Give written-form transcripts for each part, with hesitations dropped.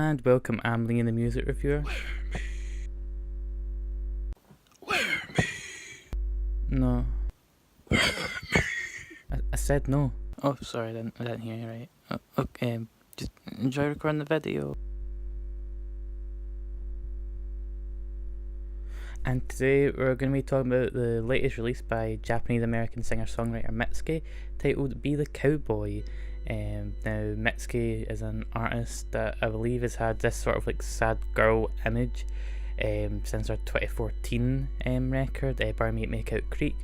and welcome, I'm Liam the music reviewer. Wear me. No. Wear me. I said no. Oh, sorry, I didn't hear you right. Okay, just enjoy recording the video. And today we're going to be talking about the latest release by Japanese-American singer-songwriter Mitski, titled Be The Cowboy. Now, Mitski is an artist that I believe has had this sort of like sad girl image since her 2014 record, Burn Me at Makeout Creek.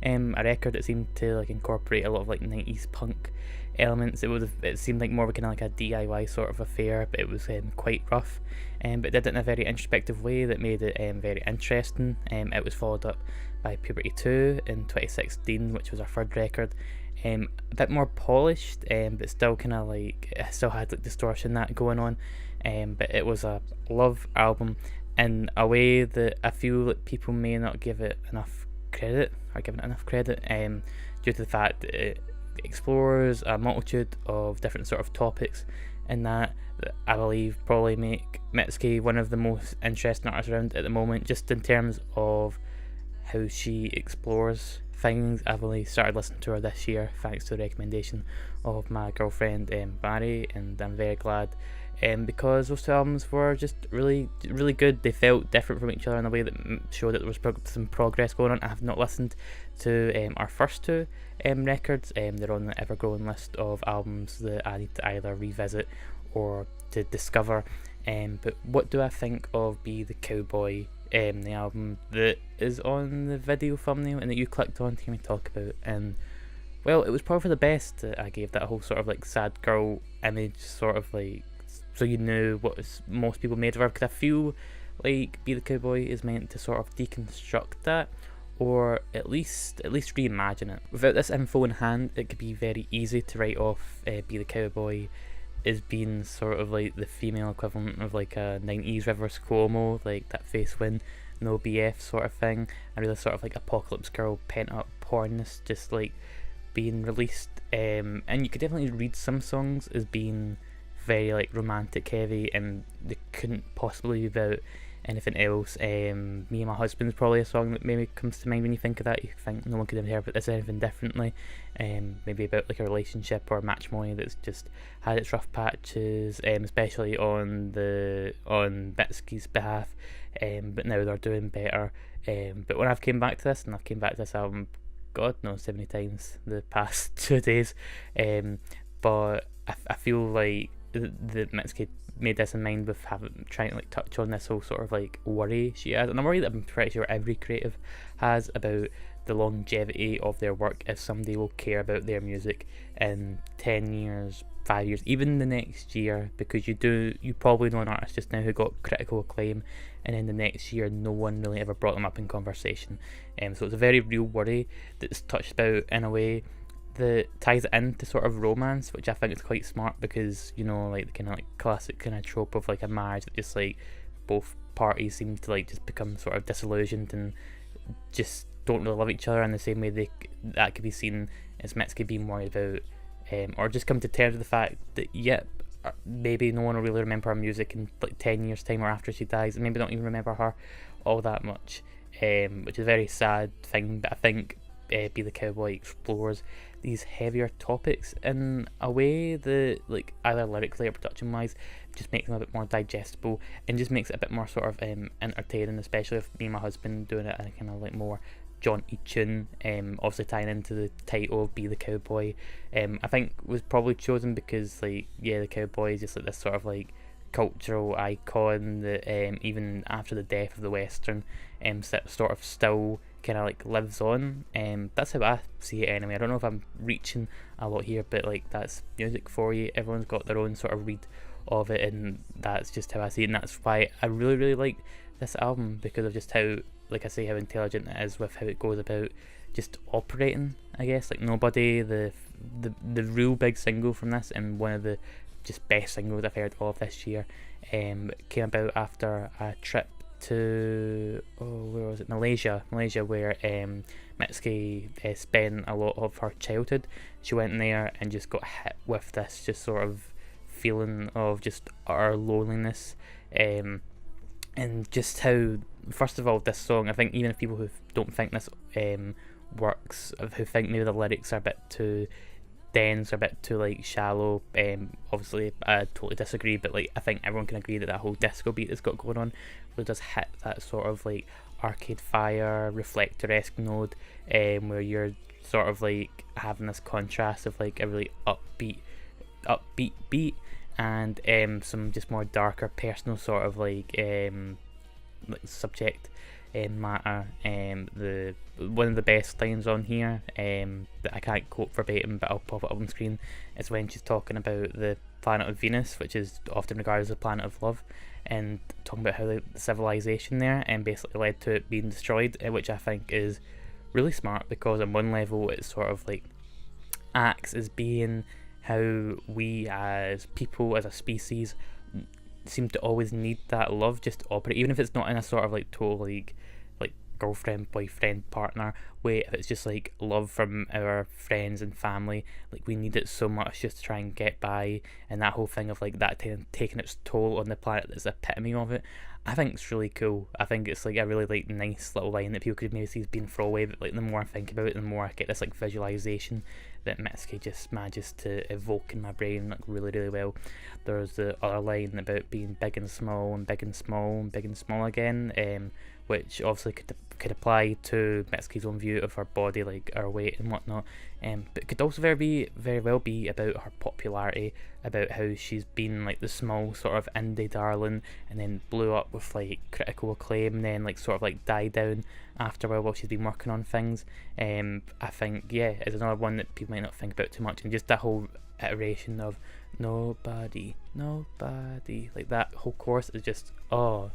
A record that seemed to like incorporate a lot of like 90s punk elements. It seemed like more of a kind of like a DIY sort of affair, but it was quite rough. But it did it in a very introspective way that made it very interesting. It was followed up by Puberty 2 in 2016, which was our third record. A bit more polished, but still kind of like, it still had like distortion that going on. But it was a love album in a way that I feel like people may not give it enough credit, due to the fact that it explores a multitude of different sort of topics, and that I believe probably make Mitski one of the most interesting artists around at the moment, just in terms of how she explores things. I've only started listening to her this year thanks to the recommendation of my girlfriend Barry, and I'm very glad because those two albums were just really good. They felt different from each other in a way that showed that there was some progress going on. I have not listened to our first two records. They're on the ever-growing list of albums that I need to either revisit or to discover. But what do I think of Be The Cowboy, the album that is on the video thumbnail and that you clicked on to hear me talk about? And well, it was probably for the best that I gave that whole sort of like sad girl image, sort of like, so you knew what most people made of her, because I feel like Be The Cowboy is meant to sort of deconstruct that, or at least reimagine it. Without this info in hand, it could be very easy to write off Be The Cowboy as being sort of like the female equivalent of like a 90s Rivers Cuomo, like that face win, no BF sort of thing, and really sort of like Apocalypse Girl pent up pornness just like being released. And you could definitely read some songs as being very like romantic heavy, and they couldn't possibly be about anything else. Me and My Husband is probably a song that maybe comes to mind when you think of that. You think no one could interpret this anything differently. Maybe about like a relationship or matrimony that's just had its rough patches, especially on Mitski's behalf. But now they're doing better. But when I've came back to this album, God knows how many times the past 2 days. But I feel like the Mitski made this in mind with trying to like touch on this whole sort of like worry she has, and a worry that I'm pretty sure every creative has, about the longevity of their work, if somebody will care about their music in 10 years, 5 years, even the next year, because you probably know an artist just now who got critical acclaim, and in the next year no one really ever brought them up in conversation. So it's a very real worry that's touched about in a way that ties it into sort of romance, which I think is quite smart, because you know, like the kind of like classic kind of trope of like a marriage that just like both parties seem to like just become sort of disillusioned and just don't really love each other in the same way that could be seen as Mitski being worried about, or just come to terms with the fact that maybe no one will really remember her music in like 10 years time or after she dies, and maybe don't even remember her all that much, which is a very sad thing. But I think Be The Cowboy explores these heavier topics in a way that, like, either lyrically or production wise, just makes them a bit more digestible and just makes it a bit more sort of entertaining, especially with Me and My Husband doing it in a kind of like more jaunty tune, obviously tying into the title of Be The Cowboy. I think was probably chosen because, like, yeah, the cowboy is just like this sort of like cultural icon that even after the death of the western, sort of still kind of like lives on. That's how I see it anyway. I don't know if I'm reaching a lot here, but like, that's music for you. Everyone's got their own sort of read of it, and that's just how I see it, and that's why I really like this album, because of just how, like I say, how intelligent it is with how it goes about just operating, I guess. Like Nobody, the real big single from this, and one of the just best singles I've heard of this year, came about after a trip to where was it, Malaysia, where Mitski spent a lot of her childhood. She went in there and just got hit with this just sort of feeling of just utter loneliness, and just how, first of all, this song, I think even if people who don't think this works, who think maybe the lyrics are a bit too dense or a bit too like shallow, obviously I totally disagree, but like I think everyone can agree that that whole disco beat that's got going on really does hit that sort of like Arcade Fire Reflector-esque node, where you're sort of like having this contrast of like a really upbeat beat and some just more darker personal sort of like subject matter. The one of the best lines on here, that I can't quote verbatim, but I'll pop it up on screen, is when she's talking about the planet of Venus, which is often regarded as the planet of love, and talking about how the civilization there basically led to it being destroyed, which I think is really smart, because on one level it sort of like acts as being how we as people, as a species, seem to always need that love just to operate, even if it's not in a sort of like total like girlfriend, boyfriend, partner way. If it's just like love from our friends and family, like we need it so much just to try and get by, and that whole thing of like that taking its toll on the planet is the epitome of it. I think it's really cool. I think it's like a really like nice little line that people could maybe see as being throwaway, but like the more I think about it, the more I get this like visualization that Mitski just manages to evoke in my brain like really, really well. There's the other line about being big and small and big and small and big and small again, which obviously could apply to Mitski's own view of her body, like her weight and whatnot, but it could also very well be about her popularity, about how she's been like the small sort of indie darling, and then blew up with like critical acclaim, and then like sort of like died down after a while she's been working on things. I think it's another one that people might not think about too much, and just that whole iteration of nobody, like that whole chorus is just,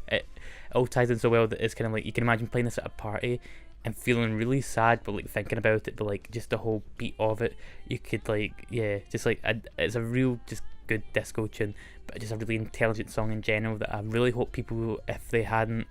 it all ties in so well that it's kind of like you can imagine playing this at a party and feeling really sad, but like thinking about it, but like just the whole beat of it, you could like just like it's a real just good disco tune, but just a really intelligent song in general that I really hope people, if they hadn't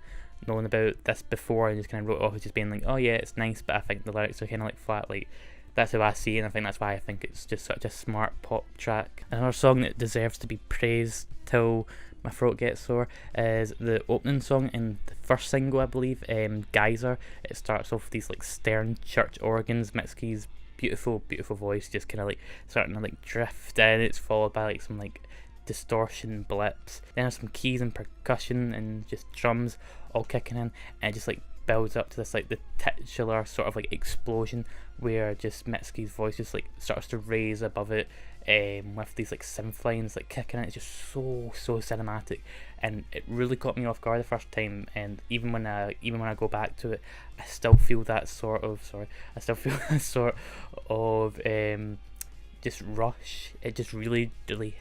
known about this before and just kind of wrote off as just being like, oh yeah, it's nice, but I think the lyrics are kind of like flat, like that's how I see it, and I think that's why I think it's just such a smart pop track. Another song that deserves to be praised till my throat gets sore is the opening song in the first single, I believe, Geyser. It starts off with these like stern church organs, Mitski's beautiful voice just kind of like starting to like drift in. It's followed by like some like distortion blips, then there's some keys and percussion and just drums all kicking in, and it just like builds up to this like the titular sort of like explosion where just Mitski's voice just like starts to raise above it, with these like synth lines like kicking in. It's just so cinematic, and it really caught me off guard the first time, and even when I go back to it, I still feel that sort of just rush. It just really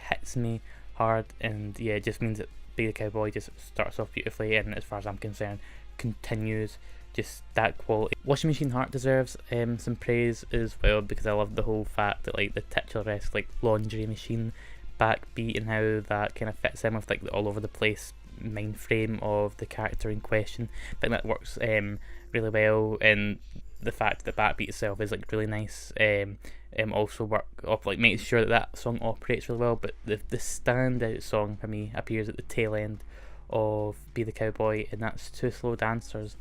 hits me hard, and it just means that Be The Cowboy just starts off beautifully, and as far as I'm concerned continues just that quality. Washing Machine Heart deserves some praise as well, because I love the whole fact that like the titular-esque like laundry machine backbeat and how that kind of fits in with like the all over the place mind frame of the character in question. I think that works really well, and the fact that backbeat itself is like really nice. Also work up like making sure that song operates really well. But the standout song for me appears at the tail end of Be The Cowboy, and that's Two Slow Dancers.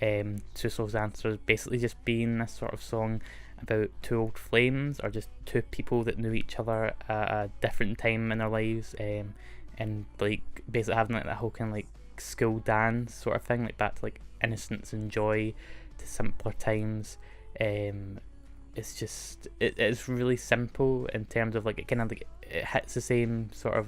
Two Slow Dancers basically just being a sort of song about two old flames, or just two people that knew each other at a different time in their lives, and like basically having like that whole kind of like school dance sort of thing, like back to like innocence and joy, to simpler times. It's just it's really simple in terms of like it kind of like it hits the same sort of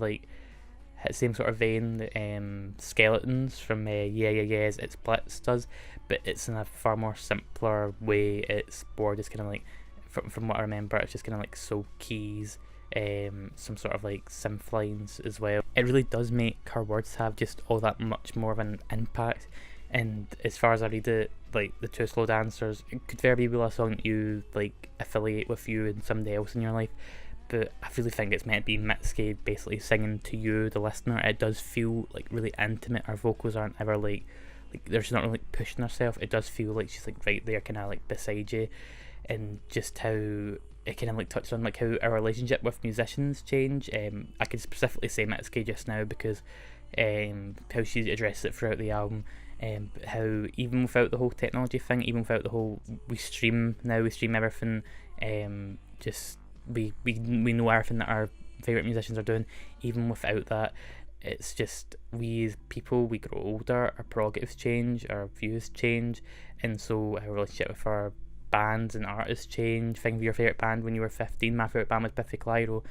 vein that Skeletons from Yeah's It's Blitz does, but it's in a far more simpler way. It's more just kind of like, from what I remember, it's just kind of like soul keys, some sort of like synth lines as well. It really does make her words have just all that much more of an impact. And as far as I read it, like the Two Slow Dancers, it could very well be a song that you like affiliate with you and somebody else in your life, but I really think it's meant to be Mitski basically singing to you, the listener. It does feel like really intimate. Her vocals aren't ever like she's not really like pushing herself. It does feel like she's like right there, kind of like beside you, and just how it kind of like touched on like how our relationship with musicians change. I could specifically say Mitski just now because how she addressed it throughout the album. How even without the whole technology thing, even without the whole we stream everything. Just we know everything that our favorite musicians are doing. Even without that, it's just we as people, we grow older, our prerogatives change, our views change, and so our relationship with our bands and artists change. Think of your favourite band when you were 15. My favourite band was Biffy Clyro.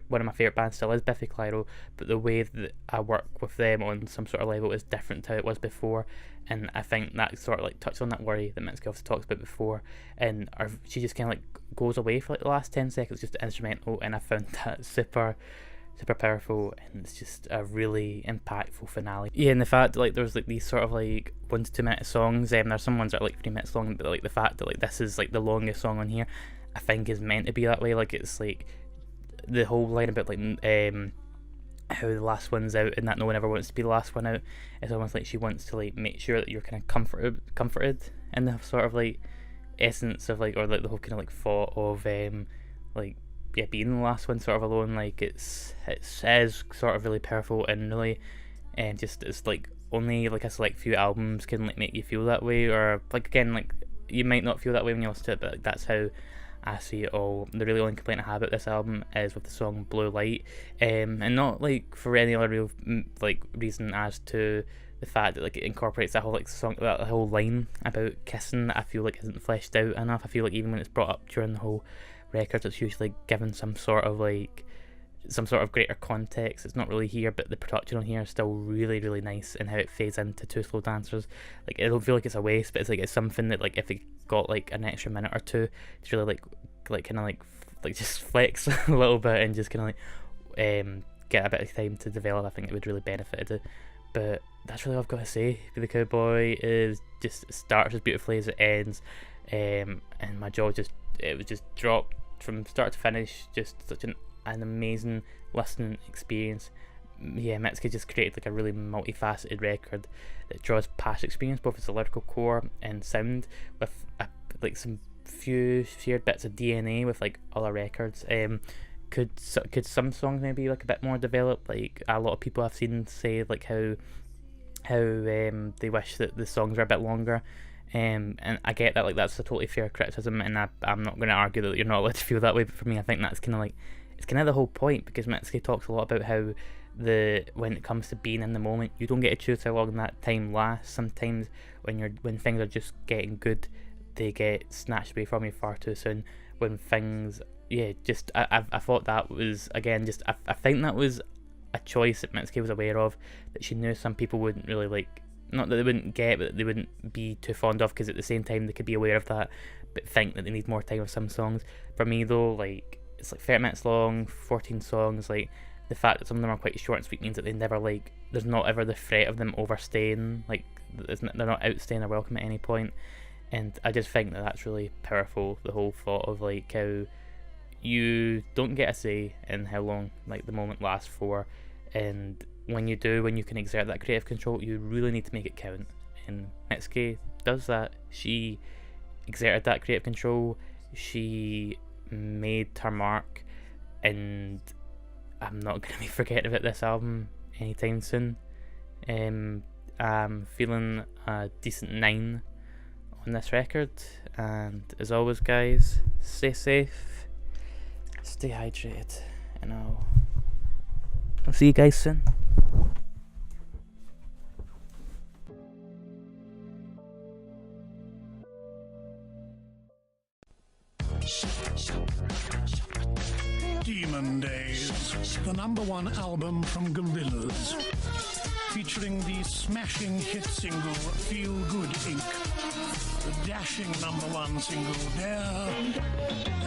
One of my favourite bands still is Biffy Clyro, but the way that I work with them on some sort of level is different to how it was before, and I think that sort of like touched on that worry that Mitski also talks about before, and she just kind of like goes away for like the last 10 seconds just instrumental, and I found that super powerful, and it's just a really impactful finale. Yeah, and the fact that like there's like these sort of like 1 to 2 minute songs, there's some ones that are like 3 minutes long, but like the fact that like this is like the longest song on here, I think is meant to be that way. Like it's like the whole line about like how the last one's out and that no one ever wants to be the last one out. It's almost like she wants to like make sure that you're kind of comforted in the sort of like essence of like, or like the whole kind of like thought of like being the last one sort of alone. Like it says sort of really powerful and really just it's like only like a select few albums can like make you feel that way, or like again like you might not feel that way when you listen to it, but like, that's how I see it all. The really only complaint I have about this album is with the song Blue Light, and not like for any other real like reason as to the fact that like it incorporates that whole like song, that whole line about kissing that I feel like isn't fleshed out enough. I feel like even when it's brought up during the whole record, it's usually given some sort of greater context. It's not really here, but the production on here is still really, really nice, and how it fades into Two Slow Dancers. Like I don't feel like it's a waste, but it's like it's something that like if it got like an extra minute or two to really like kind of like just flex a little bit and just kind of like get a bit of time to develop, I think it would really benefit it. But that's really all I've got to say. Be The Cowboy is just starts as beautifully as it ends, and my jaw was just dropped from start to finish. Just such an amazing listening experience. Yeah, Mitski just created like a really multifaceted record that draws past experience, both as a lyrical core and sound, with like some few shared bits of DNA with like other records. Could some songs maybe like a bit more developed? Like a lot of people I've seen say like how they wish that the songs were a bit longer. And I get that, like that's a totally fair criticism, and I'm not going to argue that you're not allowed to feel that way. But for me, I think that's kind of like it's kind of the whole point, because Mitski talks a lot about how when it comes to being in the moment, you don't get to choose how long that time lasts. Sometimes when things are just getting good, they get snatched away from you far too soon. When things, I thought that was again just I think that was a choice that Mitski was aware of, that she knew some people wouldn't really like. Not that they wouldn't get, but they wouldn't be too fond of, because at the same time they could be aware of that, but think that they need more time with some songs. For me though, like it's like 30 minutes long, 14 songs. Like the fact that some of them are quite short and sweet means that they never like. There's not ever the threat of them overstaying. Like they're not outstaying their welcome at any point, and I just think that that's really powerful. The whole thought of like how you don't get a say in how long like the moment lasts for, and when you do, when you can exert that creative control, you really need to make it count. And Mitski does that. She exerted that creative control. She made her mark, and I'm not going to be forgetting about this album anytime soon. I'm feeling a decent 9 on this record, and as always guys, stay safe, stay hydrated, and I'll see you guys soon. Demon Days, the #1 album from Gorillaz, featuring the smashing hit single Feel Good Inc., the dashing #1 single Dare,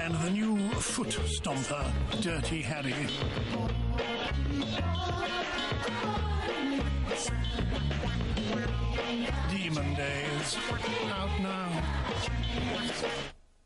and the new foot stomper Dirty Harry. Demon Days, out now.